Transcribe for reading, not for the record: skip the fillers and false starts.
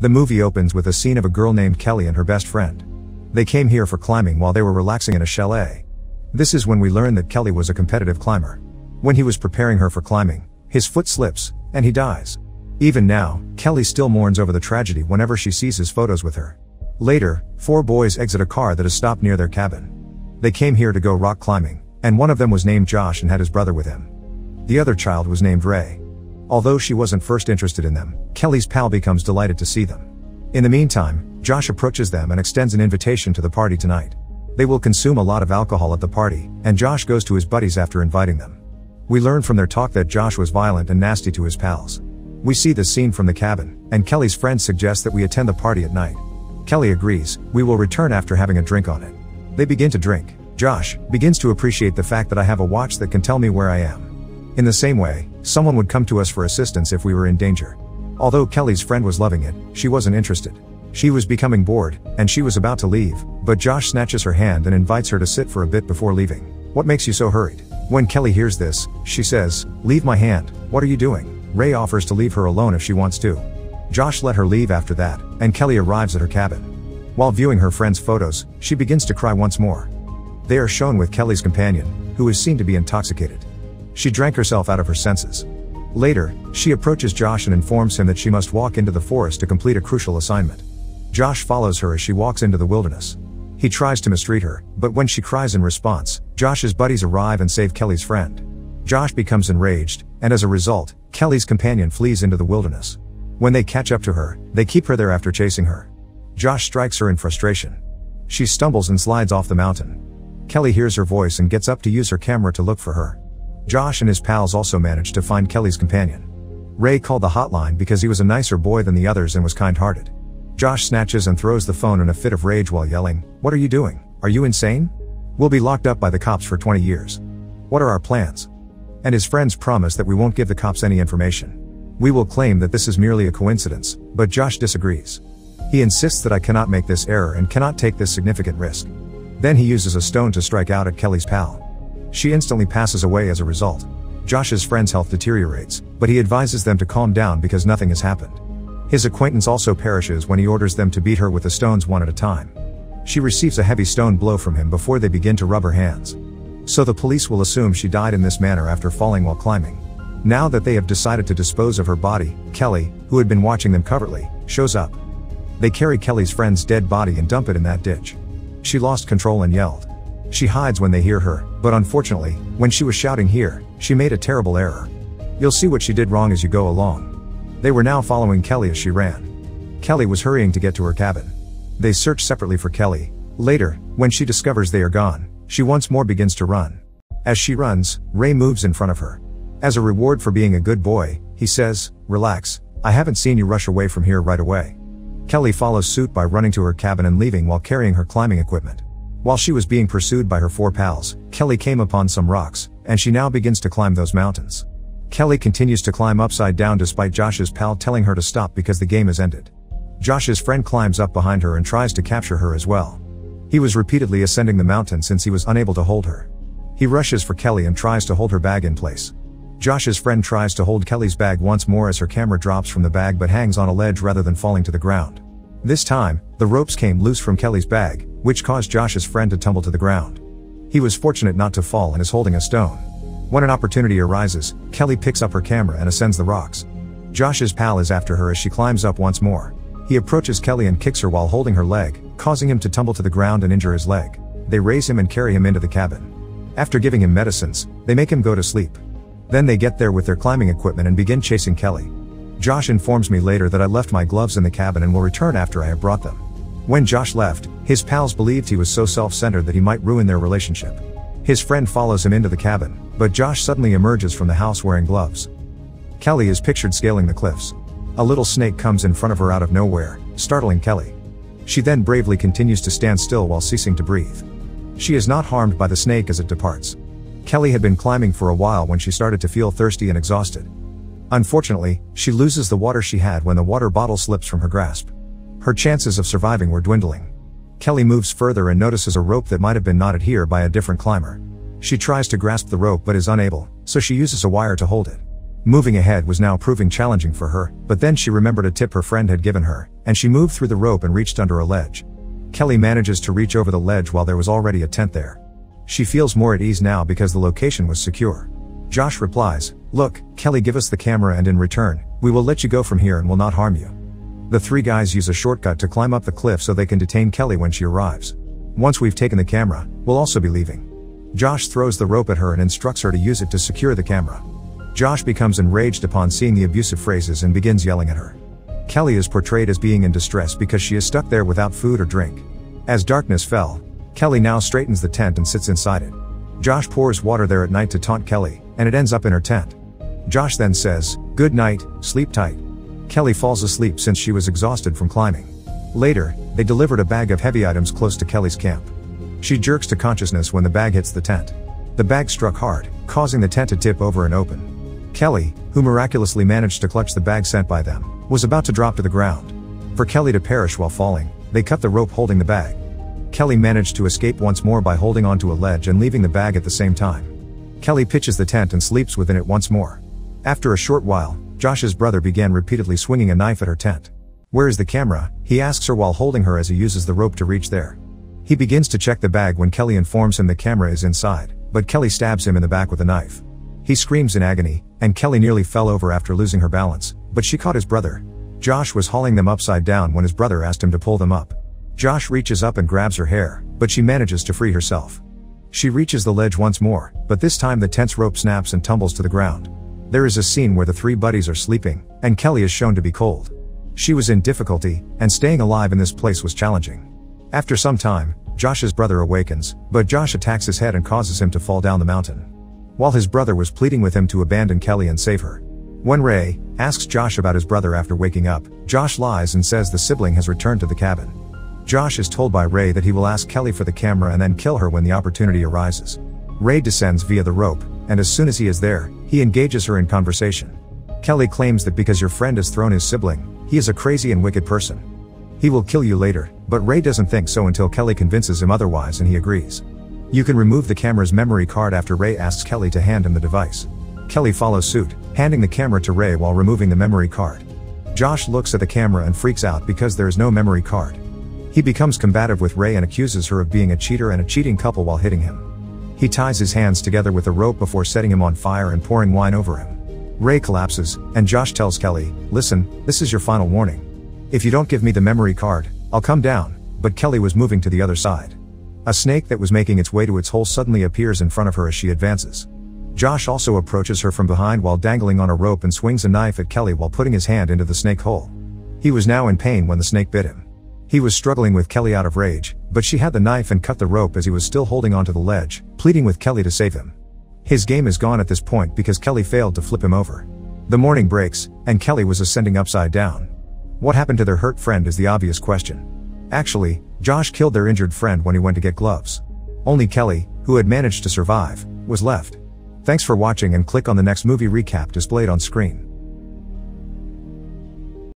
The movie opens with a scene of a girl named Kelly and her best friend. They came here for climbing while they were relaxing in a chalet. This is when we learn that Kelly was a competitive climber. When he was preparing her for climbing, his foot slips, and he dies. Even now, Kelly still mourns over the tragedy whenever she sees his photos with her. Later, 4 boys exit a car that is stopped near their cabin. They came here to go rock climbing, and one of them was named Josh and had his brother with him. The other child was named Ray. Although she wasn't first interested in them, Kelly's pal becomes delighted to see them. In the meantime, Josh approaches them and extends an invitation to the party tonight. They will consume a lot of alcohol at the party, and Josh goes to his buddies after inviting them. We learn from their talk that Josh was violent and nasty to his pals. We see this scene from the cabin, and Kelly's friend suggests that we attend the party at night. Kelly agrees. We will return after having a drink on it. They begin to drink. Josh begins to appreciate the fact that I have a watch that can tell me where I am. In the same way, someone would come to us for assistance if we were in danger. Although Kelly's friend was loving it, she wasn't interested. She was becoming bored, and she was about to leave, but Josh snatches her hand and invites her to sit for a bit before leaving. What makes you so hurried? When Kelly hears this, she says, "Leave my hand, what are you doing?" Ray offers to leave her alone if she wants to. Josh let her leave after that, and Kelly arrives at her cabin. While viewing her friend's photos, she begins to cry once more. They are shown with Kelly's companion, who is seen to be intoxicated. She drank herself out of her senses. Later, she approaches Josh and informs him that she must walk into the forest to complete a crucial assignment. Josh follows her as she walks into the wilderness. He tries to mistreat her, but when she cries in response, Josh's buddies arrive and save Kelly's friend. Josh becomes enraged, and as a result, Kelly's companion flees into the wilderness. When they catch up to her, they keep her there after chasing her. Josh strikes her in frustration. She stumbles and slides off the mountain. Kelly hears her voice and gets up to use her camera to look for her. Josh and his pals also manage to find Kelly's companion. Ray called the hotline because he was a nicer boy than the others and was kind-hearted. Josh snatches and throws the phone in a fit of rage while yelling, "What are you doing? Are you insane? We'll be locked up by the cops for 20 years. What are our plans?" And his friends promise that we won't give the cops any information. We will claim that this is merely a coincidence, but Josh disagrees. He insists that I cannot make this error and cannot take this significant risk. Then he uses a stone to strike out at Kelly's pal. She instantly passes away as a result. Josh's friend's health deteriorates, but he advises them to calm down because nothing has happened. His acquaintance also perishes when he orders them to beat her with the stones one at a time. She receives a heavy stone blow from him before they begin to rub her hands. So the police will assume she died in this manner after falling while climbing. Now that they have decided to dispose of her body, Kelly, who had been watching them covertly, shows up. They carry Kelly's friend's dead body and dump it in that ditch. She lost control and yelled. She hides when they hear her, but unfortunately, when she was shouting here, she made a terrible error. You'll see what she did wrong as you go along. They were now following Kelly as she ran. Kelly was hurrying to get to her cabin. They search separately for Kelly. Later, when she discovers they are gone, she once more begins to run. As she runs, Ray moves in front of her. As a reward for being a good boy, he says, "Relax, I haven't seen you rush away from here right away." Kelly follows suit by running to her cabin and leaving while carrying her climbing equipment. While she was being pursued by her 4 pals, Kelly came upon some rocks, and she now begins to climb those mountains. Kelly continues to climb upside down despite Josh's pal telling her to stop because the game has ended. Josh's friend climbs up behind her and tries to capture her as well. He was repeatedly ascending the mountain since he was unable to hold her. He rushes for Kelly and tries to hold her bag in place. Josh's friend tries to hold Kelly's bag once more as her camera drops from the bag but hangs on a ledge rather than falling to the ground. This time, the ropes came loose from Kelly's bag, which caused Josh's friend to tumble to the ground. He was fortunate not to fall and is holding a stone. When an opportunity arises, Kelly picks up her camera and ascends the rocks. Josh's pal is after her as she climbs up once more. He approaches Kelly and kicks her while holding her leg, causing him to tumble to the ground and injure his leg. They raise him and carry him into the cabin. After giving him medicines, they make him go to sleep. Then they get there with their climbing equipment and begin chasing Kelly. Josh informs me later that I left my gloves in the cabin and will return after I have brought them. When Josh left, his pals believed he was so self-centered that he might ruin their relationship. His friend follows him into the cabin, but Josh suddenly emerges from the house wearing gloves. Kelly is pictured scaling the cliffs. A little snake comes in front of her out of nowhere, startling Kelly. She then bravely continues to stand still while ceasing to breathe. She is not harmed by the snake as it departs. Kelly had been climbing for a while when she started to feel thirsty and exhausted. Unfortunately, she loses the water she had when the water bottle slips from her grasp. Her chances of surviving were dwindling. Kelly moves further and notices a rope that might have been knotted here by a different climber. She tries to grasp the rope but is unable, so she uses a wire to hold it. Moving ahead was now proving challenging for her, but then she remembered a tip her friend had given her, and she moved through the rope and reached under a ledge. Kelly manages to reach over the ledge while there was already a tent there. She feels more at ease now because the location was secure. Josh replies, "Look, Kelly, give us the camera and in return, we will let you go from here and will not harm you." The three guys use a shortcut to climb up the cliff so they can detain Kelly when she arrives. "Once we've taken the camera, we'll also be leaving." Josh throws the rope at her and instructs her to use it to secure the camera. Josh becomes enraged upon seeing the abusive phrases and begins yelling at her. Kelly is portrayed as being in distress because she is stuck there without food or drink. As darkness fell, Kelly now straightens the tent and sits inside it. Josh pours water there at night to taunt Kelly, and it ends up in her tent. Josh then says, "Good night, sleep tight." Kelly falls asleep since she was exhausted from climbing. Later, they delivered a bag of heavy items close to Kelly's camp. She jerks to consciousness when the bag hits the tent. The bag struck hard, causing the tent to tip over and open. Kelly, who miraculously managed to clutch the bag sent by them, was about to drop to the ground. For Kelly to perish while falling, they cut the rope holding the bag. Kelly managed to escape once more by holding onto a ledge and leaving the bag at the same time. Kelly pitches the tent and sleeps within it once more. After a short while, Josh's brother began repeatedly swinging a knife at her tent. "Where is the camera?" he asks her while holding her as he uses the rope to reach there. He begins to check the bag when Kelly informs him the camera is inside, but Kelly stabs him in the back with a knife. He screams in agony, and Kelly nearly fell over after losing her balance, but she caught his brother. Josh was hauling them upside down when his brother asked him to pull them up. Josh reaches up and grabs her hair, but she manages to free herself. She reaches the ledge once more, but this time the tent's rope snaps and tumbles to the ground. There is a scene where the three buddies are sleeping, and Kelly is shown to be cold. She was in difficulty, and staying alive in this place was challenging. After some time, Josh's brother awakens, but Josh attacks his head and causes him to fall down the mountain. While his brother was pleading with him to abandon Kelly and save her. When Ray asks Josh about his brother after waking up, Josh lies and says the sibling has returned to the cabin. Josh is told by Ray that he will ask Kelly for the camera and then kill her when the opportunity arises. Ray descends via the rope, and as soon as he is there, he engages her in conversation. Kelly claims that because your friend has thrown his sibling, he is a crazy and wicked person. He will kill you later, but Ray doesn't think so until Kelly convinces him otherwise and he agrees. You can remove the camera's memory card after Ray asks Kelly to hand him the device. Kelly follows suit, handing the camera to Ray while removing the memory card. Josh looks at the camera and freaks out because there is no memory card. He becomes combative with Ray and accuses her of being a cheater and a cheating couple while hitting him. He ties his hands together with a rope before setting him on fire and pouring wine over him. Ray collapses, and Josh tells Kelly, "Listen, this is your final warning. If you don't give me the memory card, I'll come down," but Kelly was moving to the other side. A snake that was making its way to its hole suddenly appears in front of her as she advances. Josh also approaches her from behind while dangling on a rope and swings a knife at Kelly while putting his hand into the snake hole. He was now in pain when the snake bit him. He was struggling with Kelly out of rage, but she had the knife and cut the rope as he was still holding onto the ledge, pleading with Kelly to save him. His game is gone at this point because Kelly failed to flip him over. The morning breaks, and Kelly was ascending upside down. What happened to their hurt friend is the obvious question. Actually, Josh killed their injured friend when he went to get gloves. Only Kelly, who had managed to survive, was left. Thanks for watching and click on the next movie recap displayed on screen.